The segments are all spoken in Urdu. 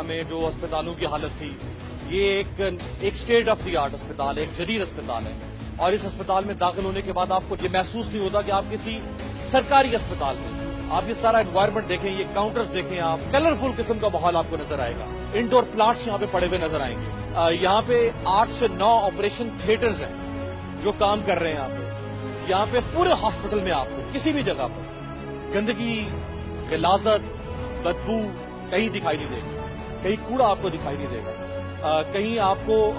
میں جو اسپتالوں کی حالت تھی، یہ ایک اسٹیٹ آف دی آرٹ اسپتال ہے، ایک جدید اسپتال ہے، اور اس اسپتال میں داخل ہونے کے بعد آپ کو یہ محسوس نہیں ہوتا کہ آپ کسی سرکاری اسپتال میں، آپ یہ سارا انوائرمنٹ دیکھیں، یہ کاؤنٹرز دیکھیں، آپ کلرفل قسم کا ماحول آپ کو نظر آئے گا، انڈور پلانٹس یہاں پہ پڑے ہوئے نظر آئیں گے، یہاں پہ 8 سے 9 آپریشن تھیٹرز ہیں جو کام کر رہے ہیں یہاں پہ پورے ہاسپٹل میں آپ کو کسی بھی جگہ پر گندگی، غلاظت، بدبو کہیں دکھائی نہیں دے گی، کہیں کوڑا آپ کو دکھائی نہیں دے گا، کہیں آپ کو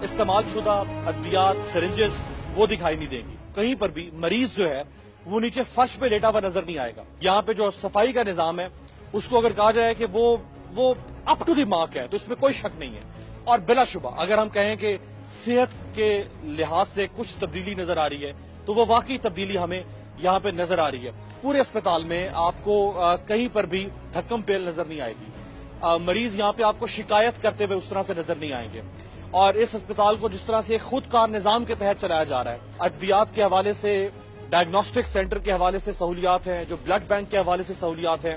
استعمال شدہ ادویات، سرنجز وہ دکھائی نہیں دیں گی، کہیں پر بھی مریض جو ہے وہ نیچے فرش پہ لیٹا ہوا نظر نہیں آئے گا۔ یہاں پہ جو صفائی کا نظام ہے اس کو اگر کہا جائے کہ وہ اپ ٹو دی مارک ہے تو اس میں کوئی شک نہیں ہے، اور بلا شبہ اگر ہم کہیں کہ صحت کے لحاظ سے کچھ تبدیلی نظر آ رہی ہے تو وہ واقعی تبدیلی ہمیں یہاں پہ نظر آ رہی ہے۔ پورے اسپتال میں آپ کو کہیں پر بھی دھکم پیل نظر نہیں آئے گی، مریض یہاں پہ آپ کو شکایت کرتے ہوئے اس طرح سے نظر نہیں آئیں گے، اور اس اسپتال کو جس طرح سے خود کار نظام کے تحت چلایا جا رہا ہے، ادویات کے حوالے سے، ڈائگنوسٹک سینٹر کے حوالے سے سہولیات ہیں، جو بلڈ بینک کے حوالے سے سہولیات ہیں،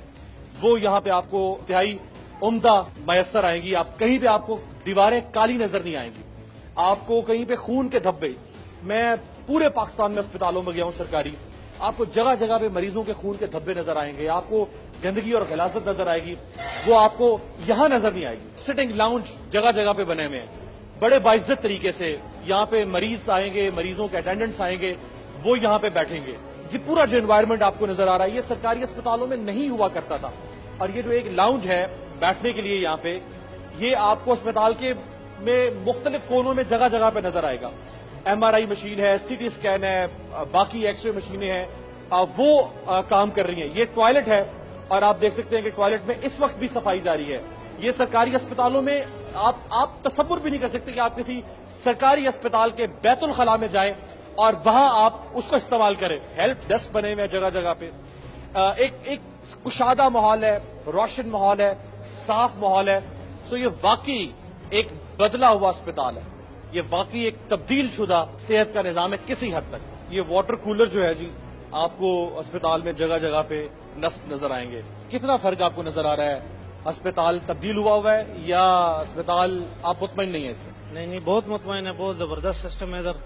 وہ یہاں پہ آپ کو انتہائی عمدہ میسر آئیں گی۔ آپ کہیں پہ آپ کو دیواریں کالی نظر نہیں آئیں گی، آپ کو کہیں پہ خون کے دھبے، میں پورے پاکستان میں اسپتالوں میں گیا ہوں سرکاری، آپ کو جگہ جگہ پہ مریضوں کے خون کے دھبے نظر آئیں گے، آپ کو گندگی اور غلاظت نظر آئے گی، وہ آپ کو یہاں نظر نہیں آئے گی۔ سٹنگ لاؤنج جگہ جگہ پہ بنے ہوئے ہیں، بڑے باعزت طریقے سے یہاں پہ مریض آئیں گے، مریضوں کے اٹینڈنٹس آئیں گے، وہ یہاں پہ بیٹھیں گے۔ یہ پورا جو انوائرمنٹ آپ کو نظر آ رہا ہے یہ سرکاری اسپتالوں میں نہیں ہوا کرتا تھا، اور یہ جو ایک لاؤنج ہے بیٹھنے کے لیے یہاں پہ، یہ آپ کو اسپتال کے میں مختلف کونوں میں جگہ جگہ پہ نظر آئے گا۔ ایم آر آئی مشین ہے، سی ٹی اسکین ہے، باقی ایکس رے مشینیں ہیں، وہ کام کر رہی ہیں۔ یہ ٹوائلٹ ہے اور آپ دیکھ سکتے ہیں کہ ٹوائلٹ میں اس وقت بھی صفائی جاری ہے۔ یہ سرکاری اسپتالوں میں آپ تصور بھی نہیں کر سکتے کہ آپ کسی سرکاری اسپتال کے بیت الخلاء میں جائیں اور وہاں آپ اس کو استعمال کریں۔ ہیلپ ڈیسک بنے ہوئے ہیں جگہ جگہ پہ، ایک کشادہ ماحول ہے، روشن ماحول ہے، صاف ماحول ہے۔ سو یہ واقعی ایک بدلا ہوا اسپتال ہے، یہ واقعی ایک تبدیل شدہ صحت کا نظام ہے کسی حد تک۔ یہ واٹر کولر جو ہے جی، آپ کو اسپتال میں جگہ جگہ پہ نصب نظر آئیں گے۔ کتنا فرق آپ کو نظر آ رہا ہے؟ اسپتال تبدیل ہوا ہے یا اسپتال آپ مطمئن نہیں ہے اس سے؟ نہیں، بہت مطمئن ہے، بہت زبردست سسٹم ہے ادھر،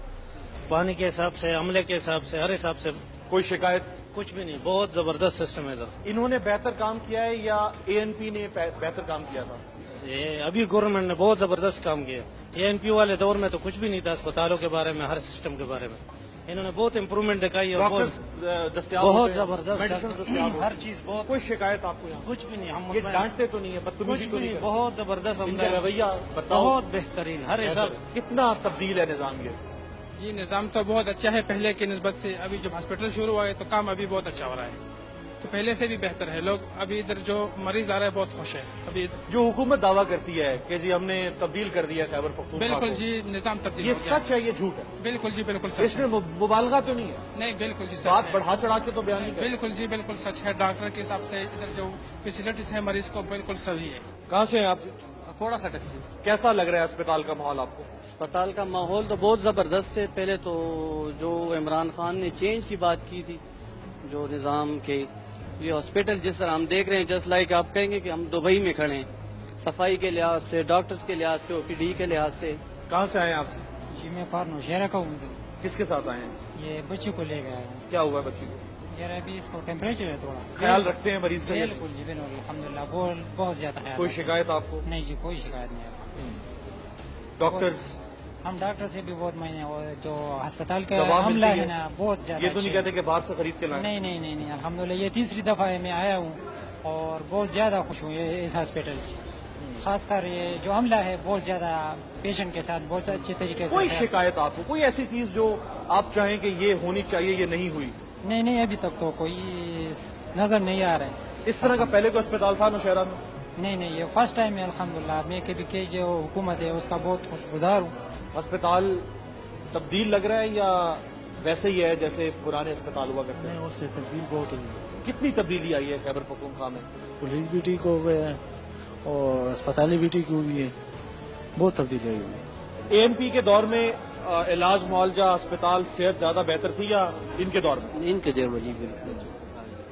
پانی کے حساب سے، عملے کے حساب سے، ہر حساب سے کوئی شکایت کچھ بھی نہیں، بہت زبردست سسٹم ہے ادھر۔ انہوں نے بہتر کام کیا ہے یا اے این پی نے بہتر کام کیا تھا؟ یہ ابھی گورنمنٹ نے بہت زبردست کام کیا، اے این پی والے دور میں تو کچھ بھی نہیں تھا اسپتالوں کے بارے میں، ہر سسٹم کے بارے میں انہوں نے بہت امپروومنٹ دکھائی اور بہت زبردست، ہر چیز بہت۔ کوئی شکایت آپ کو یہاں؟ کچھ بھی نہیں، ہم یہ ڈانٹتے تو نہیں ہے، بدتمیزی تو نہیں ہے؟ بہت زبردست رویہ بتاؤ، بہت بہترین، ہر حساب۔ کتنا تبدیل ہے نظام یہ؟ جی نظام تو بہت اچھا ہے پہلے کی نسبت سے، ابھی جب ہاسپٹل شروع ہوا ہے تو کام ابھی بہت اچھا ہو رہا ہے، تو پہلے سے بھی بہتر ہے۔ لوگ ابھی ادھر جو مریض آ رہا ہے بہت خوش ہے ابھی۔ جو حکومت دعویٰ کرتی ہے کہ جی ہم نے تبدیل کر دیا خیبر پختونخوا کو، بالکل جی، نظام تبدیل یہ ہو گیا۔ سچ ہے یہ جھوٹ ہے؟ بالکل جی، بالکل اس سچ میں ہے۔ مبالغہ تو نہیں ہے؟ نہیں بالکل جی سچ بات ہے، بڑھا چڑھا کے تو بیان نہیں کرتے؟ بالکل جی بالکل سچ ہے۔ ڈاکٹر کے حساب سے ادھر جو فیسلٹیز ہیں مریض کو بالکل صحیح ہے۔ کہاں سے ہیں آپ؟ تھوڑا سا ٹیکسی۔ کیسا لگ رہا ہے اسپتال کا ماحول آپ کو؟ اسپتال کا ماحول تو بہت زبردست ہے۔ پہلے تو جو عمران خان نے چینج کی بات کی تھی، جو نظام کے، یہ ہاسپٹل جس طرح ہم دیکھ رہے ہیں، جسٹ لائک آپ کہیں گے کہ ہم دبئی میں کھڑے ہیں، صفائی کے لحاظ سے، ڈاکٹرز کے لحاظ سے، او پی ڈی کے لحاظ سے۔ کہاں سے آئے ہیں آپ؟ جی میں پارنو شہرہ کا ہوں، کس کے ساتھ آئے ہیں؟ یہ بچے کو لے گیا ہوں۔ کیا ہوا ہے بچے کو؟ یار ابھی اس کو ٹیمپریچر ہے تھوڑا، خیال رکھتے ہیں مریض کا؟ بالکل جی بالکل، الحمدللہ بہت زیادہ خیال۔ کوئی شکایت آپ کو؟ نہیں جی، کوئی شکایت نہیں ہے۔ ڈاکٹرز؟ ہم ڈاکٹر سے بھی بہت مہینے، اور جو ہسپتال کا دوا عملہ ملتی ہے نا بہت زیادہ یہ تو نہیں اچھا کہتے کہ باہر سے خرید کے ہے۔ لائیں؟ نہیں الحمدللہ، یہ تیسری دفعہ ہے میں آیا ہوں اور بہت زیادہ خوش ہوں اس ہاسپٹل سے، خاص کر یہ جو عملہ ہے بہت زیادہ پیشنٹ کے ساتھ بہت اچھے طریقے سے۔ کوئی شکایت آپ کو، کوئی ایسی چیز جو آپ چاہیں کہ یہ ہونی چاہیے، یہ نہیں ہوئی؟ نہیں ابھی تک تو کوئی نظر نہیں آ رہا ہے۔ اس طرح کا پہلے کوئی اسپتال تھا نوشہرہ میں؟ نہیں یہ فرسٹ ٹائم ہے الحمدللہ۔ میں کہ جو حکومت ہے اس کا بہت خوش گزار ہوں۔ اسپتال تبدیل لگ رہا ہے یا ویسے ہی ہے جیسے پرانے اسپتال ہوا کرتے ہیں؟ اس سے تبدیل بہت ہوئی، کتنی تبدیلی آئی ہے خیبر پختونخوا میں؟ پولیس بھی ٹھیک ہو گیا ہے اور اسپتالیں بھی ٹھیک ہوئی ہے، بہت تبدیلی آئی ہوئی۔ اے این پی کے دور میں علاج معالجہ، اسپتال، صحت زیادہ بہتر تھی یا ان کے دور میں؟ ان کے دور میں جی بالکل۔